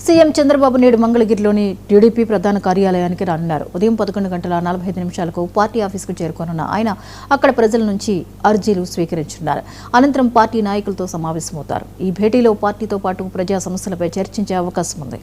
CM Chandrababu Naidu మంగళగిరిలోని TDP ప్రధాన కార్యాలయానికి రానున్నారు. ఉదయం 11:45 పార్టీ ఆఫీసుకు చేరుకోనున్న ఆయన అక్కడ ప్రజల నుంచి అర్జీలు స్వీకరించనున్నారు. అనంతరం పార్టీ నాయకులతో సమావేశమవుతారు. ఈ భేటీలో పార్టీతో పాటు ప్రజా సమస్యలపై చర్చించే అవకాశం ఉంది.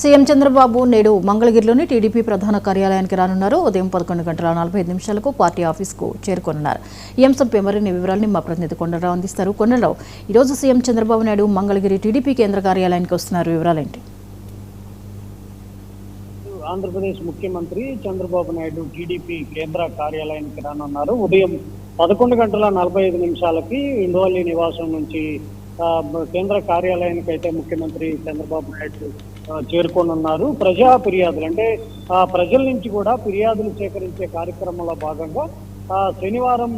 సీఎం చంద్రబాబు నేడు మంగళగిరిలోని టీడీపీ ప్రధాన కార్యాలయానికి రానున్నారు. ఉదయం 11:45 పార్టీ ఆఫీసుకు చేరుకోనున్నారు. ఈ అంశంపై మరిన్ని వివరాలను మా ప్రతినిధి కొండలరావు అందిస్తారు. కొండలరావు, ఈరోజు సీఎం చంద్రబాబు నాయుడు మంగళగిరి టీడీపీ కేంద్ర కార్యాలయానికి వస్తున్నారు. వివరాలేంటి? ఆంధ్రప్రదేశ్ ముఖ్యమంత్రి చంద్రబాబు నాయుడు టీడీపీ కేంద్ర కార్యాలయానికి రానున్నారు. ఉదయం 11:45 ఇండోలి నివాసం నుంచి కేంద్ర కార్యాలయానికి అయితే ముఖ్యమంత్రి చంద్రబాబు నాయుడు చేరుకోనున్నారు. ప్రజా ఫిర్యాదులు అంటే ప్రజల నుంచి కూడా ఫిర్యాదులు సేకరించే కార్యక్రమంలో భాగంగా శనివారం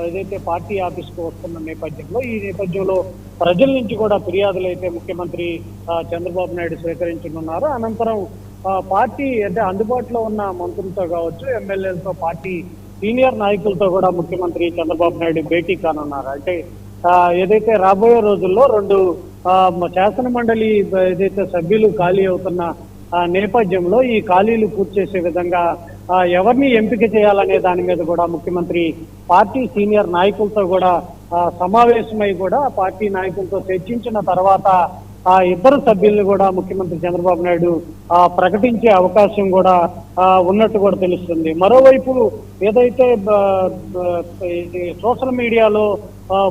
ఏదైతే పార్టీ ఆఫీస్కు వస్తున్న నేపథ్యంలో ఈ నేపథ్యంలో ప్రజల నుంచి కూడా ఫిర్యాదులు అయితే ముఖ్యమంత్రి చంద్రబాబు నాయుడు స్వీకరించనున్నారు. అనంతరం పార్టీ అంటే అందుబాటులో ఉన్న మంత్రులతో కావచ్చు, ఎమ్మెల్యేలతో, పార్టీ సీనియర్ నాయకులతో కూడా ముఖ్యమంత్రి చంద్రబాబు నాయుడు భేటీ కానున్నారు. అంటే ఏదైతే రాబోయే రోజుల్లో 2 శాసన మండలి ఏదైతే సభ్యులు ఖాళీ అవుతున్న నేపథ్యంలో ఈ ఖాళీలు పూర్తి చేసే విధంగా ఎవరిని ఎంపిక చేయాలనే దాని మీద కూడా ముఖ్యమంత్రి పార్టీ సీనియర్ నాయకులతో కూడా సమావేశమై కూడా పార్టీ నాయకులతో చర్చించిన తర్వాత ఆ ఇద్దరు సభ్యులను కూడా ముఖ్యమంత్రి చంద్రబాబు నాయుడు ప్రకటించే అవకాశం కూడా ఉన్నట్టు కూడా తెలుస్తుంది. మరోవైపు ఏదైతే సోషల్ మీడియాలో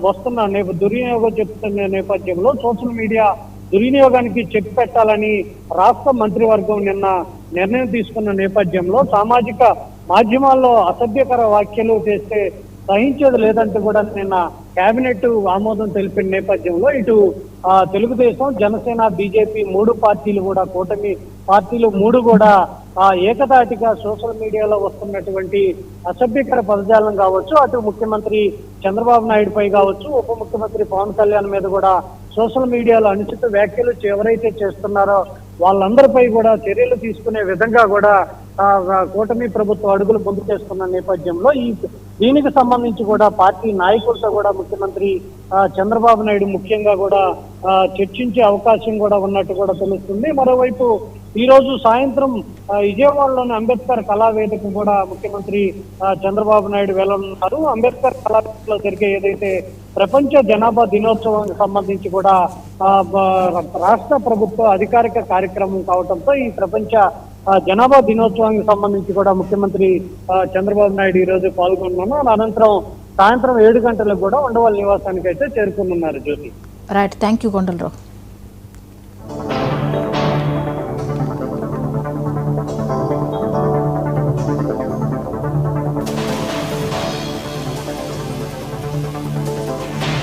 వస్తున్న దుర్వినియోగం చెప్తున్న నేపథ్యంలో సోషల్ మీడియా దుర్వినియోగానికి చెక్ పెట్టాలని రాష్ట్ర మంత్రివర్గం నిన్న నిర్ణయం తీసుకున్న నేపథ్యంలో సామాజిక మాధ్యమాల్లో అసభ్యకర వ్యాఖ్యలు చేస్తే సహించేది లేదంటూ కూడా నిన్న కేబినెట్ ఆమోదం తెలిపిన నేపథ్యంలో ఇటు తెలుగుదేశం, జనసేన, బీజేపీ 3 పార్టీలు కూడా కూటమి పార్టీలు 3 కూడా ఏకతాటిగా సోషల్ మీడియాలో వస్తున్నటువంటి అసభ్యకర పదజాలం కావచ్చు, అటు ముఖ్యమంత్రి చంద్రబాబు నాయుడుపై కావచ్చు, ఉప ముఖ్యమంత్రి పవన్ కళ్యాణ్ మీద కూడా సోషల్ మీడియాలో అనుచిత వ్యాఖ్యలు ఎవరైతే చేస్తున్నారో వాళ్ళందరిపై కూడా చర్యలు తీసుకునే విధంగా కూడా కూటమి ప్రభుత్వం అడుగులు ముందు చేస్తున్న నేపథ్యంలో దీనికి సంబంధించి కూడా పార్టీ నాయకులతో కూడా ముఖ్యమంత్రి చంద్రబాబు నాయుడు ముఖ్యంగా కూడా చర్చించే అవకాశం కూడా ఉన్నట్టు కూడా తెలుస్తుంది. మరోవైపు ఈ రోజు సాయంత్రం విజయవాడలోని అంబేద్కర్ కళావేదిక కూడా ముఖ్యమంత్రి చంద్రబాబు నాయుడు వెళ్ళనున్నారు. అంబేద్కర్ కళావేదికలో జరిగే ఏదైతే ప్రపంచ జనాభా దినోత్సవానికి సంబంధించి కూడా రాష్ట్ర ప్రభుత్వ అధికారిక కార్యక్రమం కావడంతో ఈ ప్రపంచ జనాభా దినోత్సవానికి సంబంధించి కూడా ముఖ్యమంత్రి చంద్రబాబు నాయుడు ఈ రోజు పాల్గొన్నారు. అనంతరం సాయంత్రం 7 గంటలకు కూడా ఉండవల్లి నివాసానికి అయితే చేరుకున్నారు. జ్యోతి, రైట్, థ్యాంక్ యూ కొండలరావు.